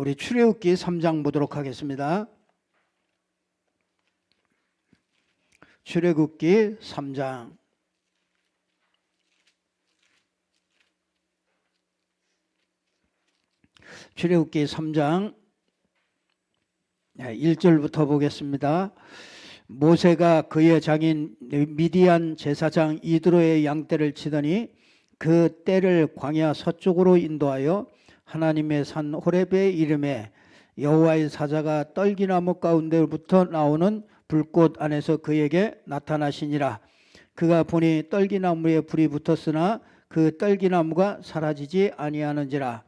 우리 출애굽기 3장 보도록 하겠습니다. 출애굽기 3장. 출애굽기 3장 1절부터 보겠습니다. 모세가 그의 장인 미디안 제사장 이드로의 양떼를 치더니 그 떼를 광야 서쪽으로 인도하여 하나님의 산 호렙에 이르매 여호와의 사자가 떨기나무 가운데로부터 나오는 불꽃 안에서 그에게 나타나시니라. 그가 보니 떨기나무에 불이 붙었으나 그 떨기나무가 사라지지 아니하는지라.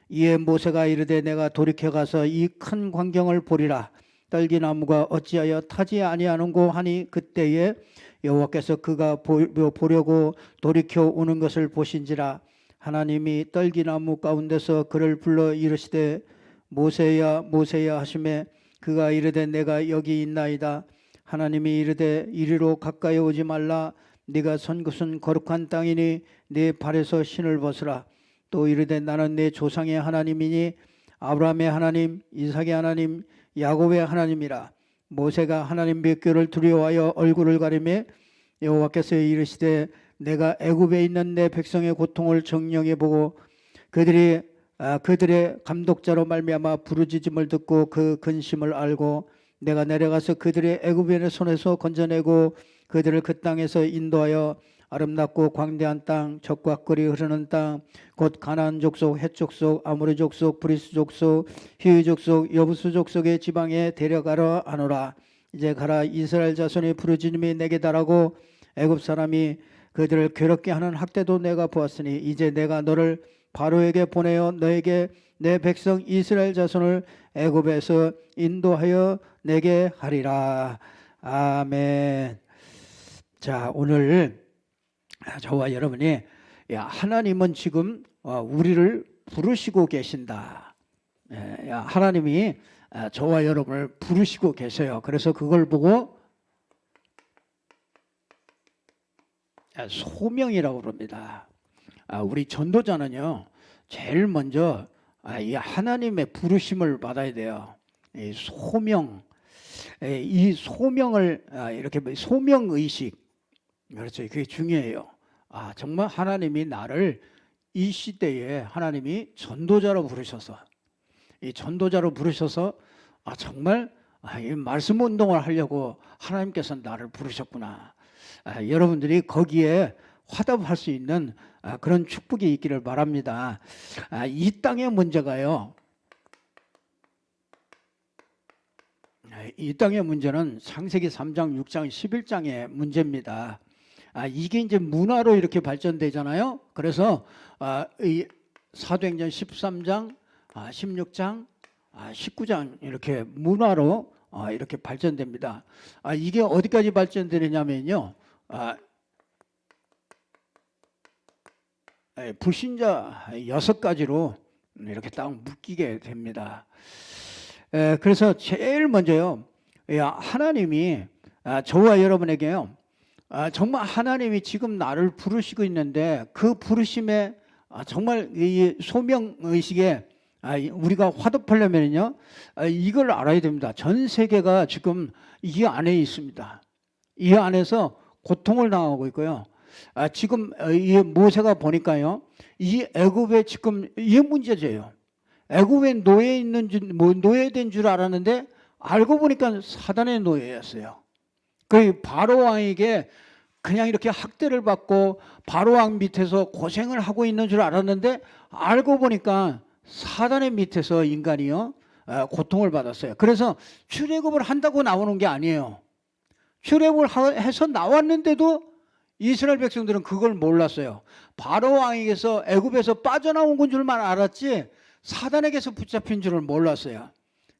이에 모세가 이르되 내가 돌이켜 가서 이 큰 광경을 보리라. 떨기나무가 어찌하여 타지 아니하는고 하니 그때에 여호와께서 그가 보려고 돌이켜 오는 것을 보신지라. 하나님이 떨기나무 가운데서 그를 불러 이르시되 모세야 모세야 하시매 그가 이르되 내가 여기 있나이다. 하나님이 이르되 이리로 가까이 오지 말라. 네가 선 곳은 거룩한 땅이니 네 발에서 신을 벗으라. 또 이르되 나는 내 조상의 하나님이니 아브라함의 하나님 이삭의 하나님 야곱의 하나님이라. 모세가 하나님 뵙기를 두려워하여 얼굴을 가리매 여호와께서 이르시되 내가 애굽에 있는 내 백성의 고통을 정령해 보고 그들의 감독자로 말미암아 부르짖음을 듣고 그 근심을 알고 내가 내려가서 그들의 애굽인의 손에서 건져내고 그들을 그 땅에서 인도하여 아름답고 광대한 땅 젖과 꿀이 흐르는 땅 곧 가나안 족속 헷 족속 아모리 족속 브리스 족속 히위 족속 여부수 족속의 지방에 데려가려 하노라. 이제 가라. 이스라엘 자손의 부르짖음이 내게 달하고 애굽 사람이 그들을 괴롭게 하는 학대도 내가 보았으니 이제 내가 너를 바로에게 보내어 너에게 내 백성 이스라엘 자손을 애굽에서 인도하여 내게 하리라. 아멘. 자, 오늘 저와 여러분이 하나님은 지금 우리를 부르시고 계신다. 하나님이 저와 여러분을 부르시고 계세요. 그래서 그걸 보고 소명이라고 그럽니다. 우리 전도자는요, 제일 먼저 이 하나님의 부르심을 받아야 돼요. 이 소명, 이 소명을 이렇게 소명의식, 그렇죠. 그게 중요해요. 정말 하나님이 나를 이 시대에 하나님이 전도자로 부르셔서 이 전도자로 부르셔서 정말 이 말씀 운동을 하려고 하나님께서 나를 부르셨구나. 여러분들이 거기에 화답할 수 있는 그런 축복이 있기를 바랍니다. 이 땅의 문제가요. 이 땅의 문제는 창세기 3장, 6장, 11장의 문제입니다. 이게 이제 문화로 이렇게 발전되잖아요. 그래서 이 사도행전 13장, 16장, 19장 이렇게 문화로 이렇게 발전됩니다. 이게 어디까지 발전되느냐면요. 불신자 6가지로 이렇게 딱 묶이게 됩니다. 그래서 제일 먼저요, 하나님이 저와 여러분에게요, 정말 하나님이 지금 나를 부르시고 있는데 그 부르심에 정말 이 소명의식에 우리가 화답하려면요, 이걸 알아야 됩니다. 전 세계가 지금 이 안에 있습니다. 이 안에서 고통을 당하고 있고요. 지금 이 모세가 보니까요, 이 애굽에 지금 이 문제제요. 애굽에 노예된 줄 알았는데 알고 보니까 사단의 노예였어요. 그 바로 왕에게 그냥 이렇게 학대를 받고 바로 왕 밑에서 고생을 하고 있는 줄 알았는데 알고 보니까 사단의 밑에서 인간이요, 고통을 받았어요. 그래서 출애굽을 한다고 나오는 게 아니에요. 출애굽을 해서 나왔는데도 이스라엘 백성들은 그걸 몰랐어요. 바로 왕에게서 애굽에서 빠져나온 건 줄만 알았지 사단에게서 붙잡힌 줄을 몰랐어요.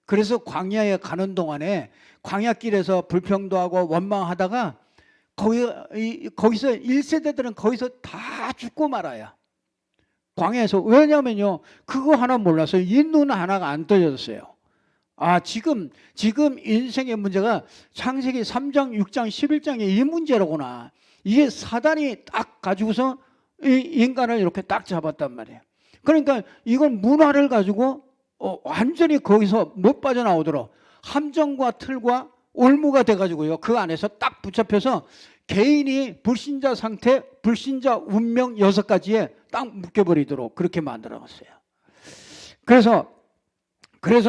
그래서 광야에 가는 동안에 광야길에서 불평도 하고 원망하다가 거기서 1세대들은 거기서 다 죽고 말아요. 광야에서. 왜냐면요, 그거 하나 몰랐어요. 이 눈 하나가 안 떠졌어요. 지금 인생의 문제가 창세기 3장, 6장, 11장의 이 문제로구나. 이게 사단이 딱 가지고서 이 인간을 이렇게 딱 잡았단 말이에요. 그러니까 이걸 문화를 가지고 완전히 거기서 못 빠져나오도록 함정과 틀과 올무가 돼가지고요. 그 안에서 딱 붙잡혀서 개인이 불신자 상태, 불신자 운명 6가지에 딱 묶여버리도록 그렇게 만들어놨어요. 그래서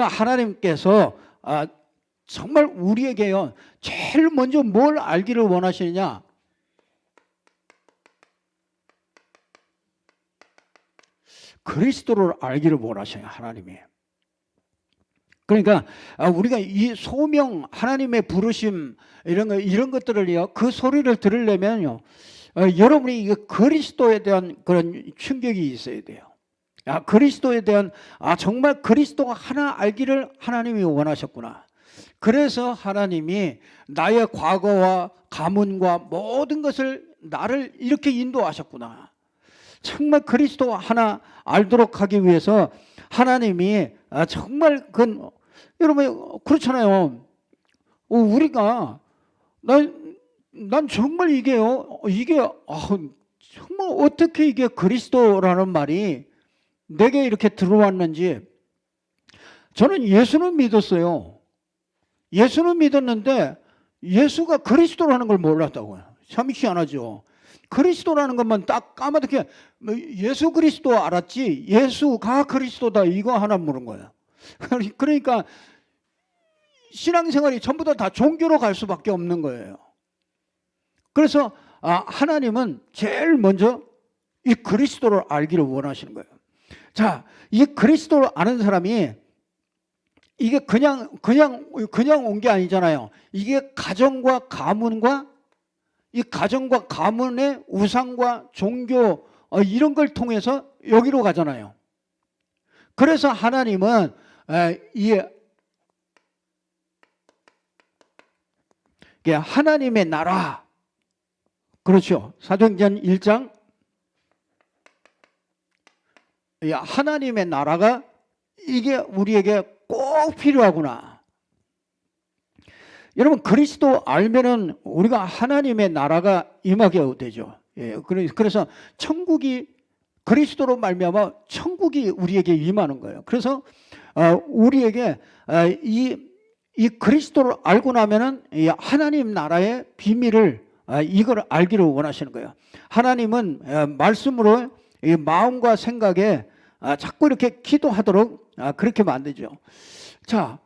하나님께서 정말 우리에게요, 제일 먼저 뭘 알기를 원하시느냐? 그리스도를 알기를 원하셔요, 하나님이. 그러니까 우리가 이 소명, 하나님의 부르심 이런 것들을요, 그 소리를 들으려면요, 여러분이 이 그리스도에 대한 그런 충격이 있어야 돼요. 그리스도에 대한 정말 그리스도가 하나 알기를 하나님이 원하셨구나. 그래서 하나님이 나의 과거와 가문과 모든 것을 나를 이렇게 인도하셨구나. 정말 그리스도 하나 알도록 하기 위해서 하나님이 정말 여러분 그렇잖아요. 우리가 난 정말 이게 정말 어떻게 이게 그리스도라는 말이 내게 이렇게 들어왔는지. 저는 예수는 믿었어요. 예수는 믿었는데 예수가 그리스도라는 걸 몰랐다고요. 참 희한하죠. 그리스도라는 것만 딱 까맣게 예수 그리스도 알았지 예수가 그리스도다 이거 하나 물은 거예요. 그러니까 신앙생활이 전부 다 종교로 갈 수밖에 없는 거예요. 그래서 하나님은 제일 먼저 이 그리스도를 알기를 원하시는 거예요. 자, 이 그리스도를 아는 사람이 이게 그냥 온 게 아니잖아요. 이게 가정과 가문과 이 가정과 가문의 우상과 종교 이런 걸 통해서 여기로 가잖아요. 그래서 하나님은 하나님의 나라, 그렇죠. 사도행전 1장 하나님의 나라가 이게 우리에게 꼭 필요하구나. 여러분 그리스도 알면은 우리가 하나님의 나라가 임하게 되죠. 예, 그래서 천국이 그리스도로 말미암아 천국이 우리에게 임하는 거예요. 그래서 우리에게 이 그리스도를 알고 나면은 이 하나님 나라의 비밀을 이걸 알기를 원하시는 거예요. 하나님은 말씀으로 이 마음과 생각에 자꾸 이렇게 기도하도록 그렇게 만들죠. 자,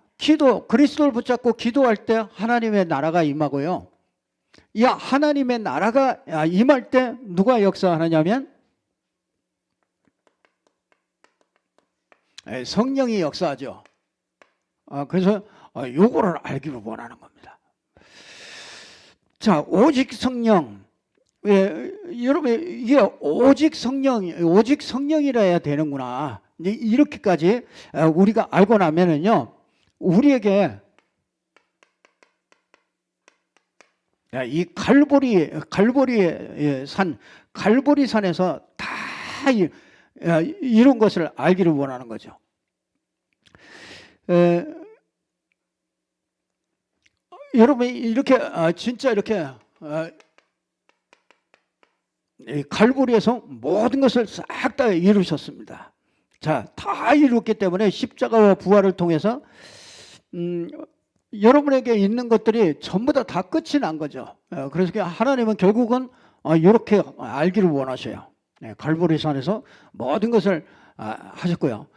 그리스도를 붙잡고 기도할 때 하나님의 나라가 임하고요. 이 하나님의 나라가 임할 때 누가 역사하느냐면 성령이 역사하죠. 그래서 요거를 알기를 원하는 겁니다. 자, 오직 성령. 여러분 이게 오직 성령이라 해야 되는구나. 이렇게까지 우리가 알고 나면은요, 우리에게 이 갈보리산에서 다 이런 것을 알기를 원하는 거죠. 여러분 이렇게 진짜 이렇게 갈보리에서 모든 것을 싹 다 이루셨습니다. 자, 다 이뤘기 때문에 십자가와 부활을 통해서 여러분에게 있는 것들이 전부 다 끝이 난 거죠. 그래서 하나님은 결국은 이렇게 알기를 원하셔요. 갈보리산에서 모든 것을 하셨고요.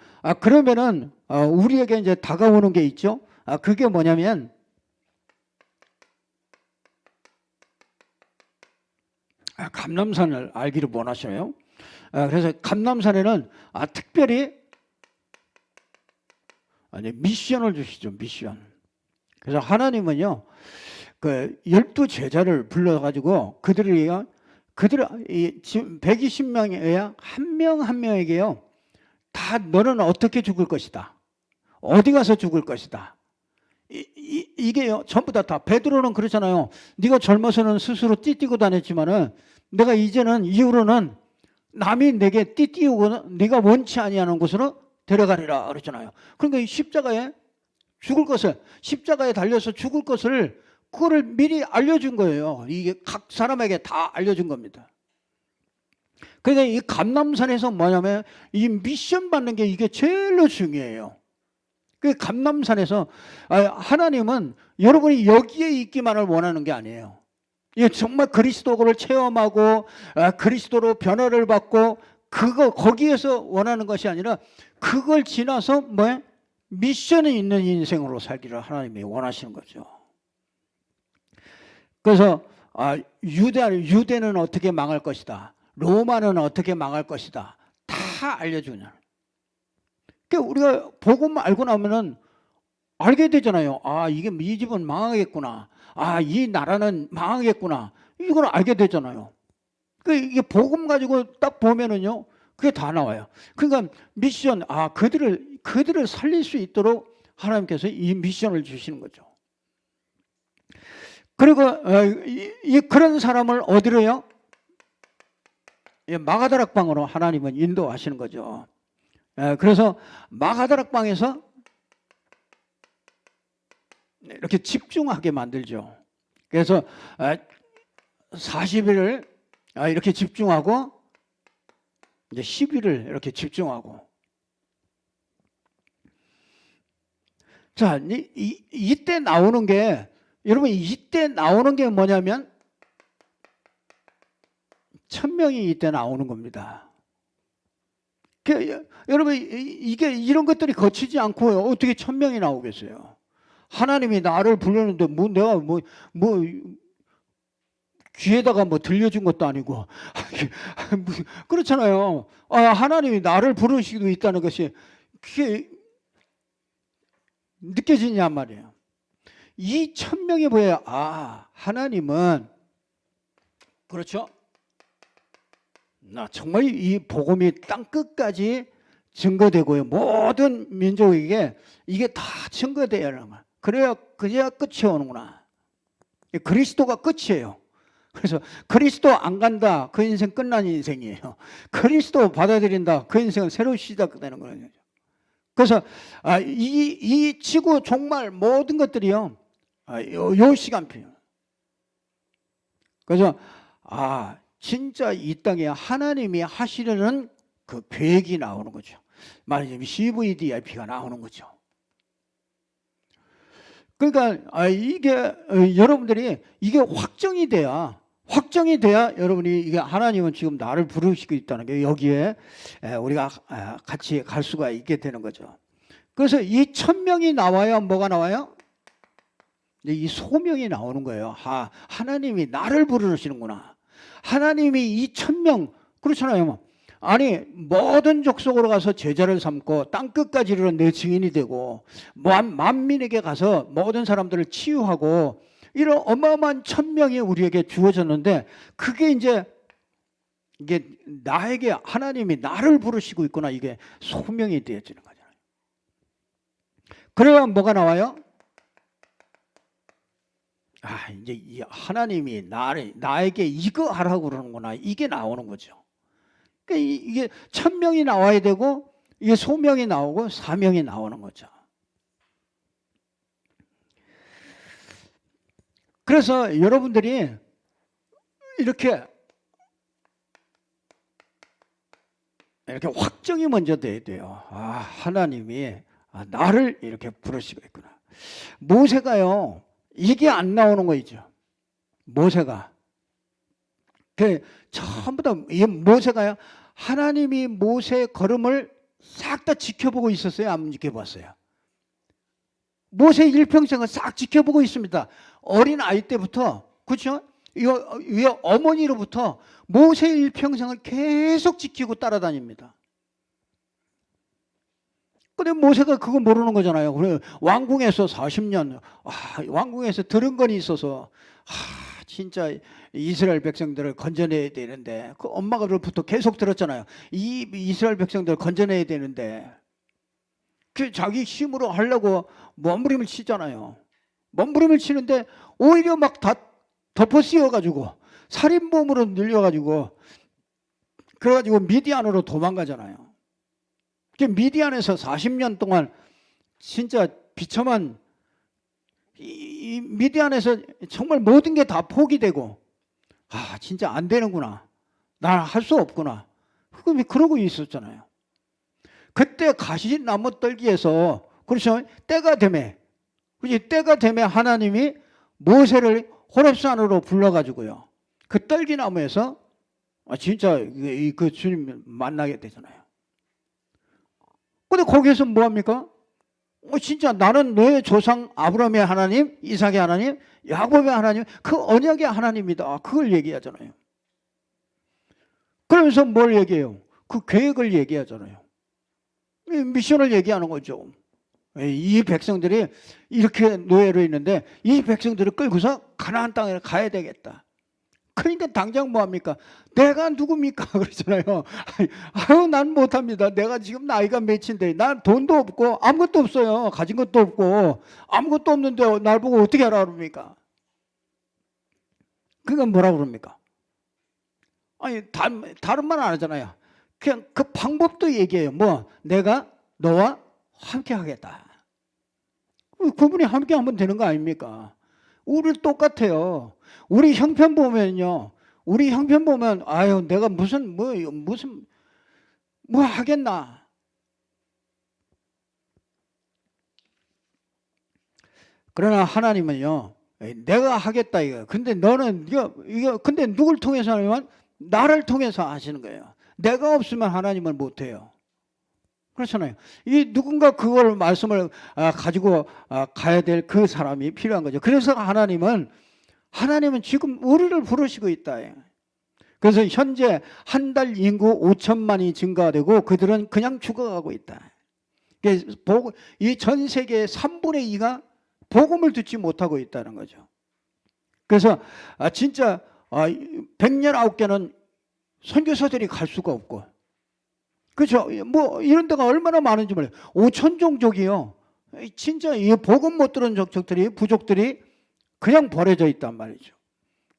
그러면은 우리에게 이제 다가오는 게 있죠. 그게 뭐냐면 감람산을 알기를 원하셔요. 그래서 감람산에는 특별히 미션을 주시죠. 미션. 그래서 하나님은요, 그 12제자를 불러가지고 그들이 지금 120명이야 한 명 한 명에게요, 다 너는 어떻게 죽을 것이다, 어디 가서 죽을 것이다, 이게요 전부 다 베드로는 그러잖아요. 네가 젊어서는 스스로 띠뛰고 다녔지만은 내가 이제는 이후로는 남이 내게 띠띠우고 네가 원치 아니하는 곳으로 데려가리라 그랬잖아요. 그러니까 이 십자가에 달려서 죽을 것을 그거를 미리 알려준 거예요. 이게 각 사람에게 다 알려준 겁니다. 그러니까 이 감람산에서 뭐냐면 이 미션 받는 게 이게 제일로 중요해요. 그 감람산에서 하나님은 여러분이 여기에 있기만을 원하는 게 아니에요. 정말 그리스도를 체험하고 그리스도로 변화를 받고 거기에서 원하는 것이 아니라 그걸 지나서 미션이 있는 인생으로 살기를 하나님이 원하시는 거죠. 그래서 유대는 어떻게 망할 것이다. 로마는 어떻게 망할 것이다. 다 알려주는. 그러니까 우리가 복음 알고 나면은 알게 되잖아요. 이게 이 집은 망하겠구나. 이 나라는 망하겠구나. 이걸 알게 되잖아요. 이게 복음 가지고 딱 보면은요, 그게 다 나와요. 그러니까 미션, 그들을 살릴 수 있도록 하나님께서 이 미션을 주시는 거죠. 그리고 그런 사람을 어디로요? 마가다락방으로 하나님은 인도하시는 거죠. 그래서 마가다락방에서 이렇게 집중하게 만들죠. 그래서 40일을 이렇게 집중하고 이제 10일을 이렇게 집중하고. 자, 이때 나오는 게, 여러분 이때 나오는 게 뭐냐면 1000명이 이때 나오는 겁니다. 여러분 이게 이런 것들이 거치지 않고 어떻게 1000명이 나오겠어요? 하나님이 나를 부르는데 내가 귀에다가 들려준 것도 아니고 그렇잖아요. 하나님이 나를 부르시고 있다는 것이 그게 느껴지냐 말이에요. 이 1000명이 보여야 하나님은 그렇죠. 정말 이 복음이 땅 끝까지 증거되고요. 모든 민족에게 이게 다 증거돼야 그래야 끝이 오는구나. 그리스도가 끝이에요. 그래서 그리스도 안 간다, 그 인생 끝난 인생이에요. 그리스도 받아들인다, 그 인생은 새로 시작되는 거예요. 그래서 이 지구 종말 모든 것들이요, 요 시간표예요. 그래서 진짜 이 땅에 하나님이 하시려는 그 계획이 나오는 거죠. 말하자면 CVDIP가 나오는 거죠. 그러니까 이게 여러분들이 이게 확정이 돼야 여러분이 이게 하나님은 지금 나를 부르시고 있다는 게 여기에 우리가 같이 갈 수가 있게 되는 거죠. 그래서 이 1000명이 나와야 뭐가 나와요? 이 소명이 나오는 거예요. 하나님이 나를 부르시는구나. 하나님이 이 1000명, 그렇잖아요. 모든 족속으로 가서 제자를 삼고 땅끝까지 이르러 내 증인이 되고 만민에게 가서 모든 사람들을 치유하고 이런 어마어마한 1000명이 우리에게 주어졌는데 그게 이제 이게 나에게 하나님이 나를 부르시고 있구나, 이게 소명이 되어지는 거잖아요. 그래야 뭐가 나와요? 이제 이 하나님이 나에게 이거 하라고 그러는구나, 이게 나오는 거죠. 그러니까 이게 1000명이 나와야 되고 이게 소명이 나오고 사명이 나오는 거죠. 그래서 여러분들이 이렇게 확정이 먼저 돼야 돼요. 하나님이 나를 이렇게 부르시고 있구나. 모세가요, 이게 안 나오는 거죠. 모세가 전부 다 모세가요, 하나님이 모세의 걸음을 싹 다 지켜보고 있었어요? 안 지켜봤어요? 모세 일평생을 싹 지켜보고 있습니다. 어린 아이 때부터, 그렇죠? 이 어머니로부터 모세 일평생을 계속 지키고 따라다닙니다. 근데 모세가 그거 모르는 거잖아요. 왕궁에서 40년, 왕궁에서 들은 건 있어서, 진짜 이스라엘 백성들을 건져내야 되는데, 그 엄마가부터 계속 들었잖아요. 이 이스라엘 백성들을 건져내야 되는데, 자기 힘으로 하려고 몸부림을 치잖아요. 몸부림을 치는데 오히려 막 다 덮어씌워가지고 살인범으로 늘려가지고 그래가지고 미디안으로 도망가잖아요. 미디안에서 40년 동안 진짜 비참한 이 미디안에서 정말 모든 게 다 포기되고 진짜 안 되는구나, 난 할 수 없구나, 그러고 있었잖아요. 그때 가시나무 떨기에서 그렇죠? 때가 되매, 그렇지? 때가 되매 하나님이 모세를 호렙산으로 불러가지고요, 그 떨기나무에서 진짜 그 주님 만나게 되잖아요. 근데 거기에서 뭐 합니까? 진짜 나는 너의 조상 아브라함의 하나님, 이삭의 하나님, 야곱의 하나님, 그 언약의 하나님이다. 그걸 얘기하잖아요. 그러면서 뭘 얘기해요? 그 계획을 얘기하잖아요. 미션을 얘기하는 거죠. 이 백성들이 이렇게 노예로 있는데 이 백성들을 끌고서 가나안 땅에 가야 되겠다. 그러니까 당장 뭐합니까? 내가 누굽니까? 그러잖아요. 아유, 난 못합니다. 내가 지금 나이가 몇인데 난 돈도 없고 아무것도 없어요. 가진 것도 없고 아무것도 없는데 날 보고 어떻게 하라 그럽니까? 그건 뭐라 그럽니까? 아니, 다른 말 안 하잖아요. 그냥 그 방법도 얘기해요. 뭐 내가 너와 함께 하겠다. 그분이 함께 하면 되는 거 아닙니까? 우리 똑같아요. 우리 형편 보면요. 우리 형편 보면 아유, 내가 무슨 뭐 하겠나. 그러나 하나님은요, 내가 하겠다 이거. 근데 너는 이거 근데 누굴 통해서 하냐면 나를 통해서 하시는 거예요. 내가 없으면 하나님은 못 해요. 그렇잖아요. 이 누군가 그걸 말씀을 가지고 가야 될 그 사람이 필요한 거죠. 그래서 하나님은 지금 우리를 부르시고 있다. 그래서 현재 한 달 인구 5천만이 증가되고 그들은 그냥 죽어가고 있다. 이 전 세계의 3분의 2가 복음을 듣지 못하고 있다는 거죠. 그래서 진짜 100년 9개는 선교사들이 갈 수가 없고, 그렇죠? 뭐 이런 데가 얼마나 많은지 몰라요. 5천 종족이요. 진짜 이 복음 못 들은 부족들이 그냥 버려져 있단 말이죠.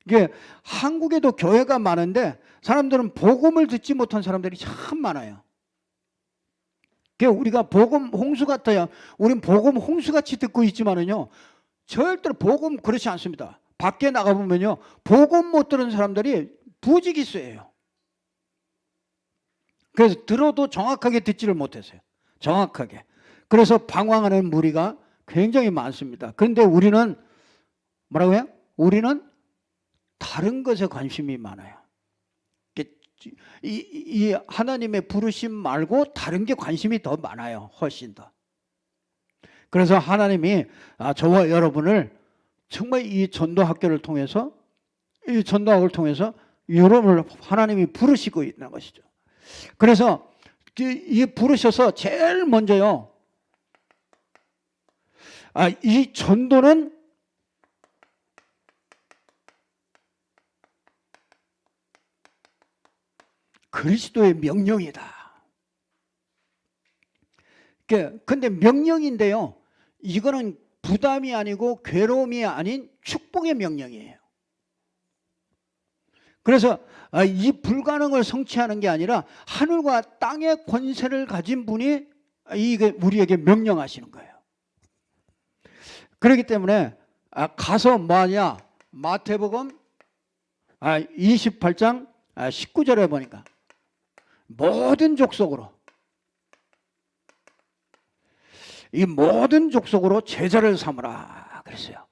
이게 한국에도 교회가 많은데 사람들은 복음을 듣지 못한 사람들이 참 많아요. 우리가 복음 홍수 같아요. 우린 복음 홍수같이 듣고 있지만은요, 절대로 복음 그렇지 않습니다. 밖에 나가보면요, 복음 못 들은 사람들이 부지기수예요. 그래서 들어도 정확하게 듣지를 못했어요. 정확하게. 그래서 방황하는 무리가 굉장히 많습니다. 그런데 우리는 뭐라고요? 우리는 다른 것에 관심이 많아요. 이 하나님의 부르심 말고 다른 게 관심이 더 많아요. 훨씬 더. 그래서 하나님이 저와 여러분을 정말 이 전도학교를 통해서, 이 전도학을 통해서 여러분을 하나님이 부르시고 있는 것이죠. 그래서 이 부르셔서 제일 먼저요, 이 전도는 그리스도의 명령이다. 근데 명령인데요, 이거는 부담이 아니고 괴로움이 아닌 축복의 명령이에요. 그래서 이 불가능을 성취하는 게 아니라 하늘과 땅의 권세를 가진 분이 우리에게 명령하시는 거예요. 그렇기 때문에 가서 뭐하냐, 마태복음 28장 19절에 보니까 모든 족속으로, 이 모든 족속으로 제자를 삼으라 그랬어요.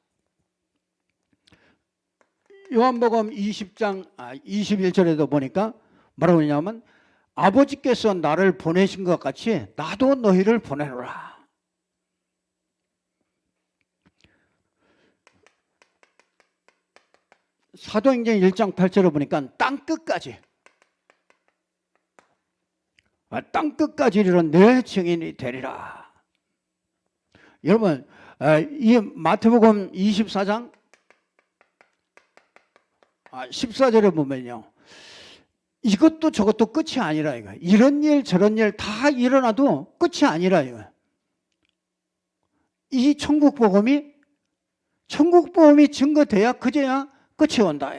요한복음 20장 21절에도 보니까 뭐라고 하냐면 아버지께서 나를 보내신 것 같이 나도 너희를 보내노라. 사도행전 1장 8절에 보니까 땅끝까지 이르러 내 증인이 되리라. 여러분, 이 마태복음 24장 14절에 보면요, 이것도 저것도 끝이 아니라 이거. 이런 일 저런 일 다 일어나도 끝이 아니라 이거. 이 천국 복음이 증거돼야 그제야 끝이 온다.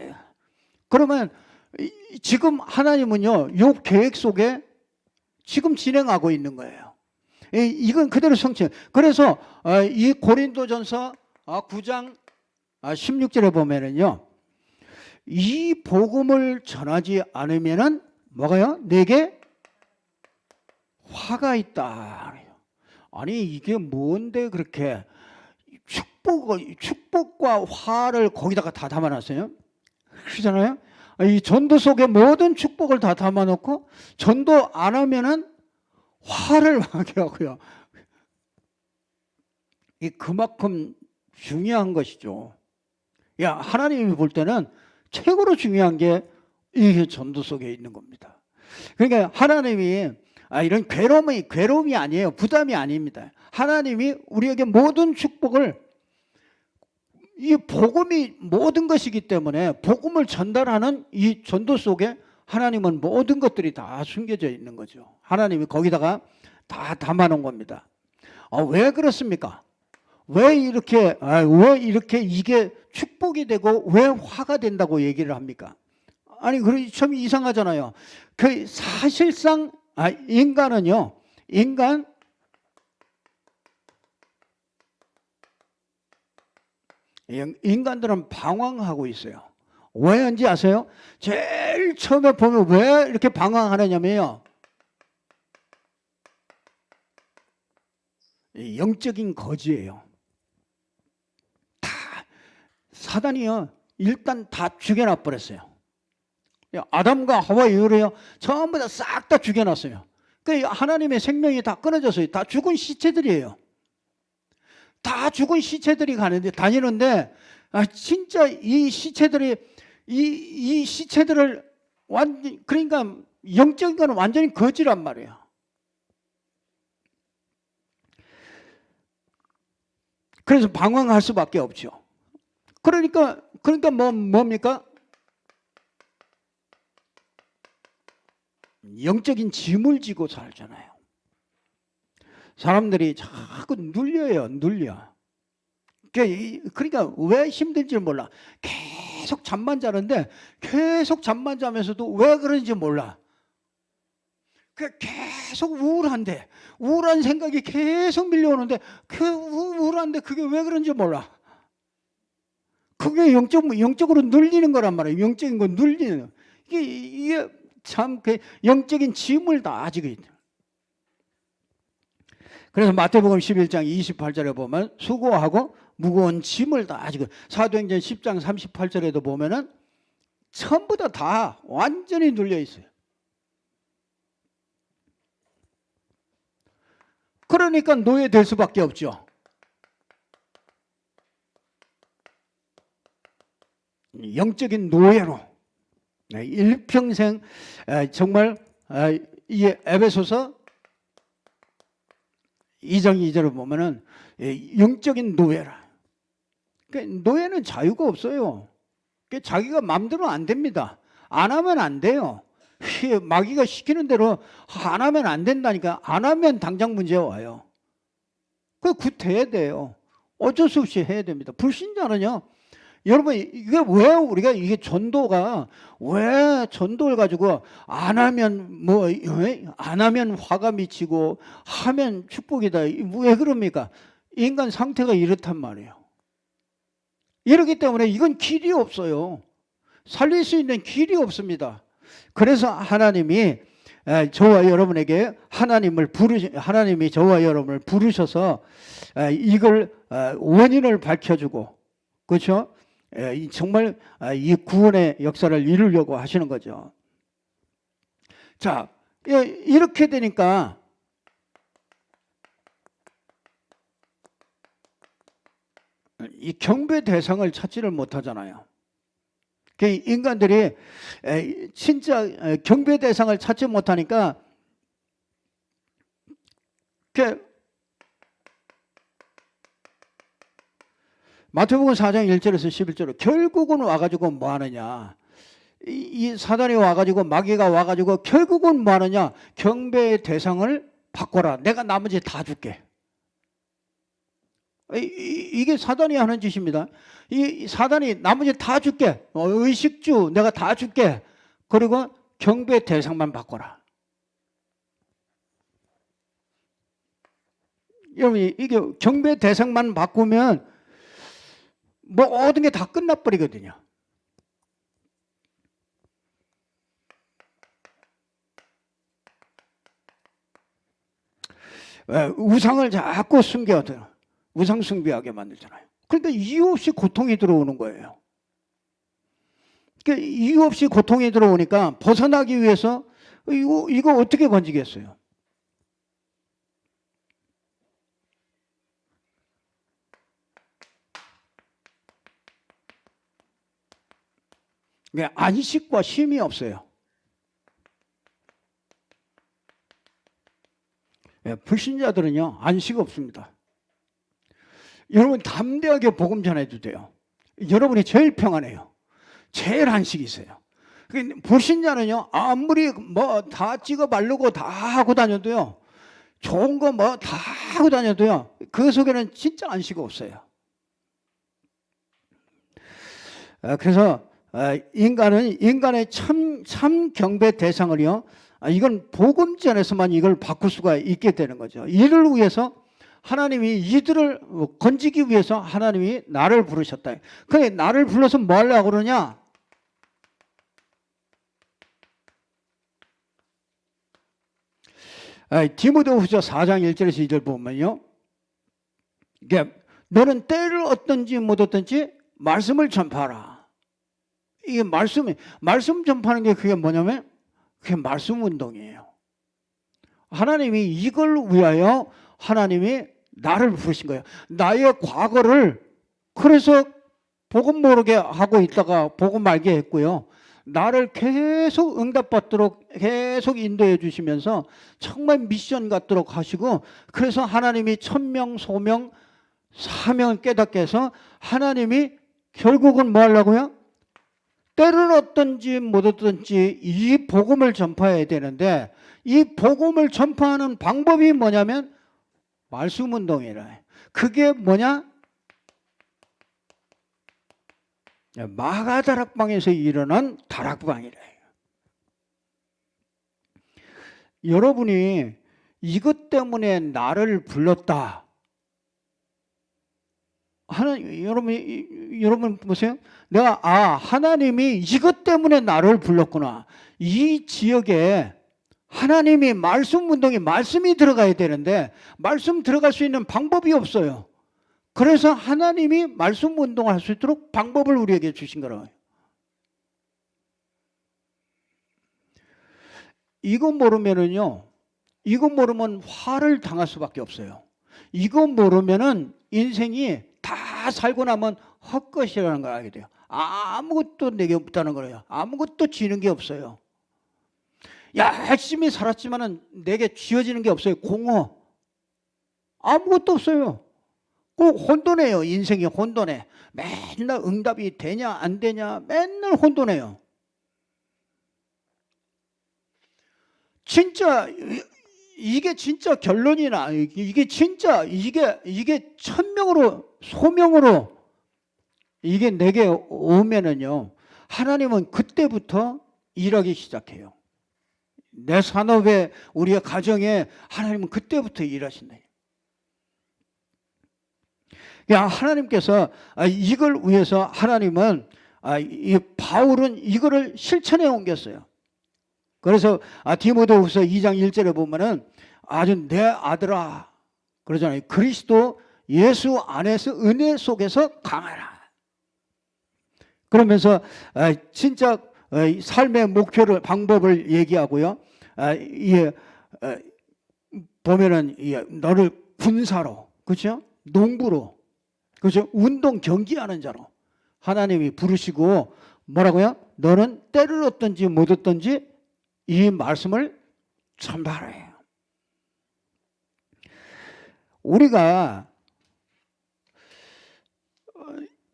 그러면 지금 하나님은요, 이 계획 속에 지금 진행하고 있는 거예요. 이건 그대로 성취. 그래서 이 고린도전서 9장 16절에 보면은요, 이 복음을 전하지 않으면은 뭐가요? 내게 화가 있다. 아니 이게 뭔데 그렇게 축복과 화를 거기다가 다 담아놨어요. 그러잖아요. 이 전도 속에 모든 축복을 다 담아놓고 전도 안 하면은 화를 하게 하고요. 이 그만큼 중요한 것이죠. 야, 하나님이 볼 때는 최고로 중요한 게 이 전도 속에 있는 겁니다. 그러니까 하나님이 이런 괴로움이 아니에요. 부담이 아닙니다. 하나님이 우리에게 모든 축복을, 이 복음이 모든 것이기 때문에 복음을 전달하는 이 전도 속에 하나님은 모든 것들이 다 숨겨져 있는 거죠. 하나님이 거기다가 다 담아놓은 겁니다. 왜 그렇습니까? 왜 이렇게 이게 축복이 되고 왜 화가 된다고 얘기를 합니까? 아니, 그러니 참 이상하잖아요. 그 사실상 인간은요, 인간들은 방황하고 있어요. 왜인지 아세요? 제일 처음에 보면 왜 이렇게 방황하느냐면요, 영적인 거지예요. 다 사단이요, 일단 다 죽여놔 버렸어요. 아담과 하와 이후로요, 전부 다 싹 다 죽여놨어요. 그 하나님의 생명이 다 끊어졌어요. 다 죽은 시체들이에요. 다 죽은 시체들이 다니는데, 진짜 이 시체들이 이 시체들을 그러니까 영적인 건 완전히 거지란 말이에요. 그래서 방황할 수밖에 없죠. 그러니까 뭡니까? 영적인 짐을 지고 살잖아요. 사람들이 자꾸 눌려. 그러니까 왜 힘든지 몰라. 계속 잠만 자는데 계속 잠만 자면서도 왜 그런지 몰라. 계속 우울한 생각이 계속 밀려오는데 그 우울한데 그게 왜 그런지 몰라. 그게 영적으로 눌리는 거란 말이에요. 영적인 거 눌리는 거. 이게 참 영적인 짐을 다 지고 있다. 그래서 마태복음 11장 28절에 보면 수고하고 무거운 짐을 다 지고, 사도행전 10장 38절에도 보면은 전부 다 완전히 눌려 있어요. 그러니까 노예될 수밖에 없죠. 영적인 노예로 일평생 정말 이 에베소서 2장 2절을 보면은 영적인 노예라. 노예는 자유가 없어요. 자기가 마음대로 안 됩니다. 안 하면 안 돼요. 마귀가 시키는 대로 안 하면 안 된다니까. 안 하면 당장 문제 와요. 구태해야 돼요. 어쩔 수 없이 해야 됩니다. 불신자는요, 여러분, 이게 왜 우리가 이게 전도가 왜 전도를 가지고 안 하면 화가 미치고 하면 축복이다. 왜 그럽니까? 인간 상태가 이렇단 말이에요. 이렇기 때문에 이건 길이 없어요. 살릴 수 있는 길이 없습니다. 그래서 하나님이 저와 여러분에게 하나님이 저와 여러분을 부르셔서 이걸 원인을 밝혀주고, 그렇죠? 정말 이 구원의 역사를 이루려고 하시는 거죠. 자, 이렇게 되니까 이 경배 대상을 찾지를 못하잖아요. 인간들이 진짜 경배 대상을 찾지 못하니까 마태복음 4장 1절에서 11절로 결국은 와가지고 뭐 하느냐, 이 사단이 와가지고 마귀가 와가지고 결국은 뭐 하느냐, 경배의 대상을 바꿔라. 내가 나머지 다 줄게. 이게 사단이 하는 짓입니다. 이 사단이 나머지 다 줄게. 의식주 내가 다 줄게. 그리고 경배 대상만 바꿔라. 여러분, 이게 경배 대상만 바꾸면 모든 게 다 끝나버리거든요. 우상을 자꾸 숨겨둬. 우상 숭배하게 만들잖아요. 그러니까 이유 없이 고통이 들어오는 거예요. 그러니까 이유 없이 고통이 들어오니까 벗어나기 위해서 이거 어떻게 건지겠어요? 안식과 쉼이 없어요. 불신자들은요, 안식 없습니다. 여러분 담대하게 복음 전해도 돼요. 여러분이 제일 평안해요. 제일 안식이 있어요. 불신자는요, 아무리 뭐 다 찍어 바르고 다 하고 다녀도요, 좋은 거 뭐 다 하고 다녀도요, 그 속에는 진짜 안식이 없어요. 그래서 인간의 참 경배 대상을요, 이건 복음 전에서만 이걸 바꿀 수가 있게 되는 거죠. 이를 위해서 하나님이 이들을 건지기 위해서 하나님이 나를 부르셨다. 그래, 나를 불러서 뭐 하려고 그러냐? 디모데후서 4장 1절에서 2절 보면요, 너는 때를 얻든지 못 얻든지 말씀을 전파하라. 이게 말씀 전파하는 게 그게 뭐냐면 그게 말씀 운동이에요. 하나님이 이걸 위하여 하나님이 나를 부르신 거예요. 나의 과거를 그래서 복음 모르게 하고 있다가 복음 알게 했고요. 나를 계속 응답받도록 계속 인도해 주시면서 정말 미션 갖도록 하시고, 그래서 하나님이 천명, 소명, 사명을 깨닫게 해서 하나님이 결국은 뭐 하려고요? 때를 얻든지 못 얻든지 이 복음을 전파해야 되는데, 이 복음을 전파하는 방법이 뭐냐면 말씀 운동이라. 그게 뭐냐? 마가다락방에서 일어난 다락방이래. 여러분이 이것 때문에 나를 불렀다. 여러분 보세요. 내가 하나님이 이것 때문에 나를 불렀구나. 이 지역에 하나님이 말씀 운동에 말씀이 들어가야 되는데 말씀 들어갈 수 있는 방법이 없어요. 그래서 하나님이 말씀 운동을 할 수 있도록 방법을 우리에게 주신 거라고요. 이거 모르면은요, 이거 모르면 화를 당할 수밖에 없어요. 이거 모르면은 인생이 다 살고 나면 헛것이라는 걸 알게 돼요. 아무것도 내게 없다는 거예요. 아무것도 지는 게 없어요. 열심히 살았지만은 내게 쥐어지는 게 없어요. 공허. 아무것도 없어요. 꼭 혼돈해요. 인생이 혼돈해. 맨날 응답이 되냐 안 되냐 맨날 혼돈해요. 진짜 이게 진짜 결론이나 이게 진짜 이게 천명으로 소명으로 이게 내게 오면은요, 하나님은 그때부터 일하기 시작해요. 내 산업에 우리의 가정에 하나님은 그때부터 일하신다. 하나님께서 이걸 위해서 하나님은 이 바울은 이거를 실천해 옮겼어요. 그래서 디모데후서 2장 1절에 보면은 아주 내 아들아 그러잖아요. 그리스도 예수 안에서 은혜 속에서 강하라. 그러면서 진짜 삶의 목표를 방법을 얘기하고요. 보면은 너를 군사로, 그렇죠? 농부로, 그렇죠? 운동 경기하는 자로 하나님이 부르시고 뭐라고요? 너는 때를 얻든지 못 얻든지 이 말씀을 전파하라. 우리가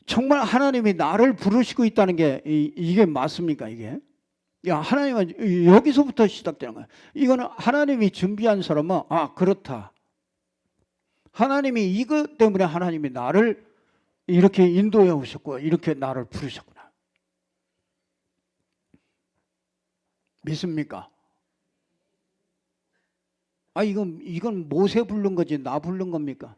정말 하나님이 나를 부르시고 있다는 게 이게 맞습니까? 이게 하나님은 여기서부터 시작되는 거예요. 이거는 하나님이 준비한 사람은 그렇다. 하나님이 이것 때문에 하나님이 나를 이렇게 인도해 오셨고 이렇게 나를 부르셨구나. 믿습니까? 이건 모세 부른 거지 나 부른 겁니까?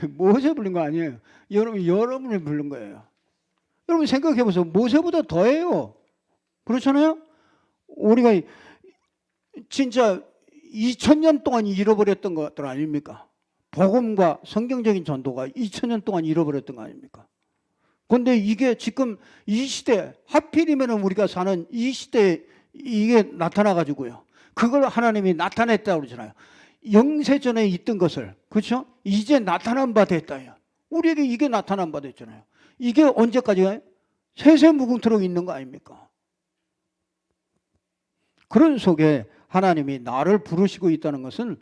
모세 부른 거 아니에요. 여러분이 부른 거예요. 여러분 생각해 보세요. 모세보다 더해요. 그렇잖아요? 우리가 진짜 2000년 동안 잃어버렸던 것들 아닙니까? 복음과 성경적인 전도가 2000년 동안 잃어버렸던 거 아닙니까? 그런데 이게 지금 이 시대, 하필이면 우리가 사는 이 시대에 이게 나타나가지고요. 그걸 하나님이 나타냈다고 그러잖아요. 영세전에 있던 것을, 그렇죠? 이제 나타난 바 됐다요. 우리에게 이게 나타난 바 됐잖아요. 이게 언제까지가요? 세세무궁토록 있는 거 아닙니까? 그런 속에 하나님이 나를 부르시고 있다는 것은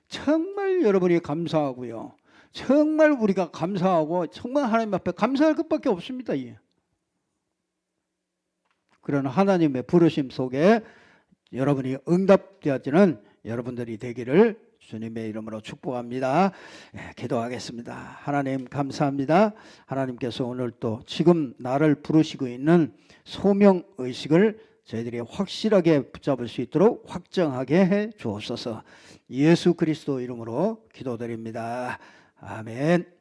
정말 여러분이 감사하고요. 정말 우리가 감사하고 정말 하나님 앞에 감사할 것밖에 없습니다. 그런 하나님의 부르심 속에 여러분이 응답되어지는 여러분들이 되기를 주님의 이름으로 축복합니다. 기도하겠습니다. 하나님 감사합니다. 하나님께서 오늘 또 지금 나를 부르시고 있는 소명의식을 저희들이 확실하게 붙잡을 수 있도록 확정하게 해 주옵소서. 예수 그리스도 이름으로 기도드립니다. 아멘.